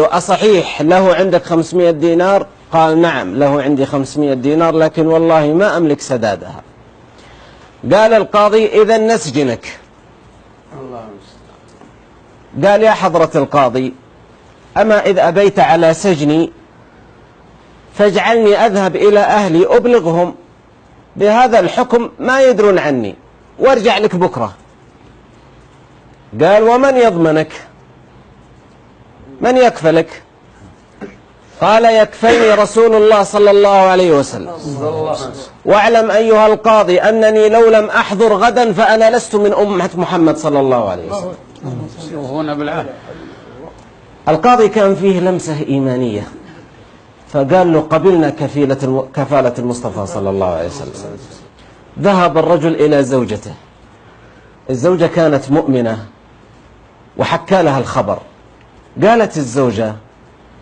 أصحيح له عندك 500 دينار؟ قال نعم له عندي 500 دينار، لكن والله ما أملك سدادها. قال القاضي إذا نسجنك. قال يا حضرة القاضي أما إذا أبيت على سجني فاجعلني أذهب إلى أهلي أبلغهم بهذا الحكم ما يدرون عني وارجع لك بكرة. قال ومن يضمنك؟ من يكفلك؟ قال يكفلني رسول الله صلى الله عليه وسلم. واعلم أيها القاضي أنني لو لم أحضر غدا فأنا لست من أمة محمد صلى الله عليه وسلم. القاضي كان فيه لمسة إيمانية فقال له قبلنا كفالة المصطفى صلى الله عليه وسلم. ذهب الرجل إلى زوجته، الزوجة كانت مؤمنة وحكى لها الخبر. قالت الزوجة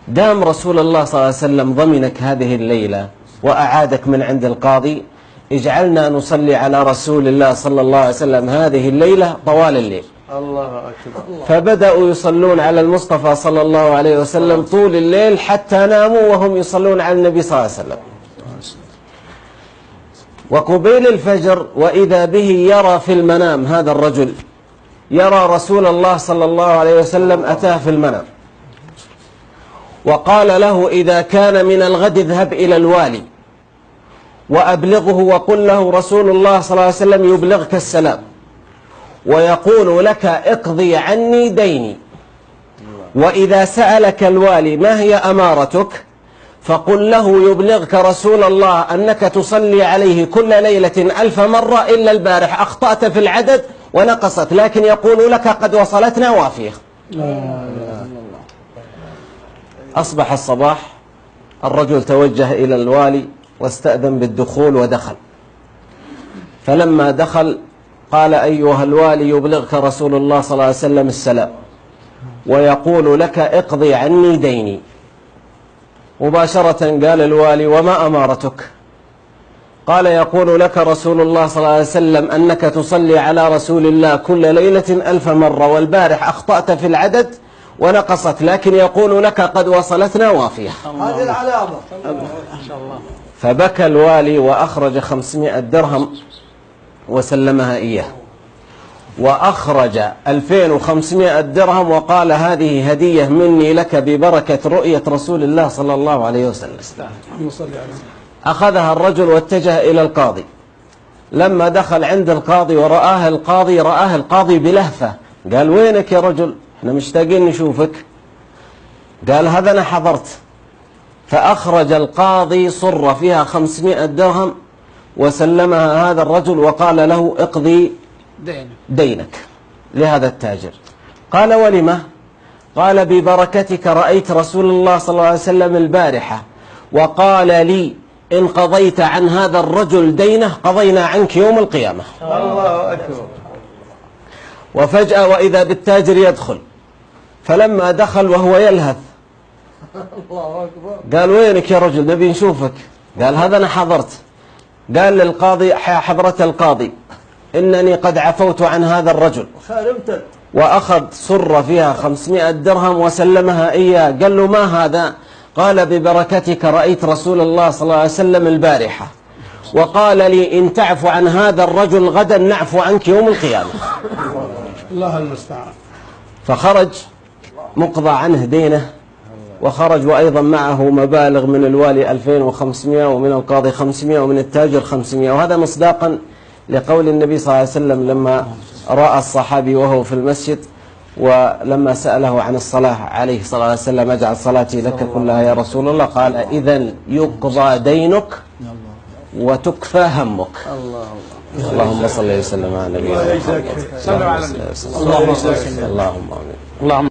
دام رسول الله صلى الله عليه وسلم ضمنك هذه الليلة وأعادك من عند القاضي اجعلنا نصلي على رسول الله صلى الله عليه وسلم هذه الليلة طوال الليل. الله أكبر. فبدأوا يصلون على المصطفى صلى الله عليه وسلم طول الليل حتى ناموا وهم يصلون على النبي صلى الله عليه وسلم. وقبيل الفجر وإذا به يرى في المنام، هذا الرجل يرى رسول الله صلى الله عليه وسلم أتاه في المنام وقال له إذا كان من الغد اذهب إلى الوالي وأبلغه وقل له رسول الله صلى الله عليه وسلم يبلغك السلام ويقول لك اقضي عني ديني، وإذا سألك الوالي ما هي أمارتك فقل له يبلغك رسول الله أنك تصلي عليه كل ليلة 1000 مرة إلا البارح أخطأت في العدد ونقصت، لكن يقول لك قد وصلتنا وافية. أصبح الصباح، الرجل توجه إلى الوالي واستأذن بالدخول ودخل. فلما دخل قال أيها الوالي يبلغك رسول الله صلى الله عليه وسلم السلام ويقول لك اقضي عني ديني. مباشرة قال الوالي وما أمارتك؟ قال يقول لك رسول الله صلى الله عليه وسلم أنك تصلي على رسول الله كل ليلة 1000 مرة والبارح أخطأت في العدد ونقصت، لكن يقول لك قد وصلتنا وافية. هذه العلامة. فبكى الوالي وأخرج 500 درهم وسلمها إياه، وأخرج 2500 درهم وقال هذه هدية مني لك ببركة رؤية رسول الله صلى الله عليه وسلم. أخذها الرجل واتجه إلى القاضي. لما دخل عند القاضي ورآه القاضي بلهفة قال وينك يا رجل؟ احنا مشتاقين نشوفك. قال هذا أنا حضرت. فأخرج القاضي صرة فيها 500 درهم وسلمها هذا الرجل وقال له اقضي دينك لهذا التاجر. قال ولما؟ قال ببركتك رأيت رسول الله صلى الله عليه وسلم البارحة وقال لي إن قضيت عن هذا الرجل دينه قضينا عنك يوم القيامة. الله أكبر. وفجأة وإذا بالتاجر يدخل، فلما دخل وهو يلهث قال وينك يا رجل نبي نشوفك؟ قال هذا أنا حضرت. قال للقاضي حضرة القاضي إنني قد عفوت عن هذا الرجل، وأخذ صرة فيها 500 درهم وسلمها إياه. قال له ما هذا؟ قال ببركتك رأيت رسول الله صلى الله عليه وسلم البارحة وقال لي إن تعفو عن هذا الرجل غدا نعفو عنك يوم القيامة. الله المستعان. فخرج مقضى عنه دينه، وخرج وأيضا معه مبالغ من الوالي 2500 ومن القاضي 500 ومن التاجر 500، وهذا مصداقا لقول النبي صلى الله عليه وسلم لما رأى الصحابي وهو في المسجد ولما سأله عن الصلاة عليه صلى الله عليه وسلم اجعل صلاتي لك كلها يا رسول الله، قال إذن يقضى دينك وتكفى همك. اللهم صل وسلم على نبينا محمد. اللهم آمين. اللهم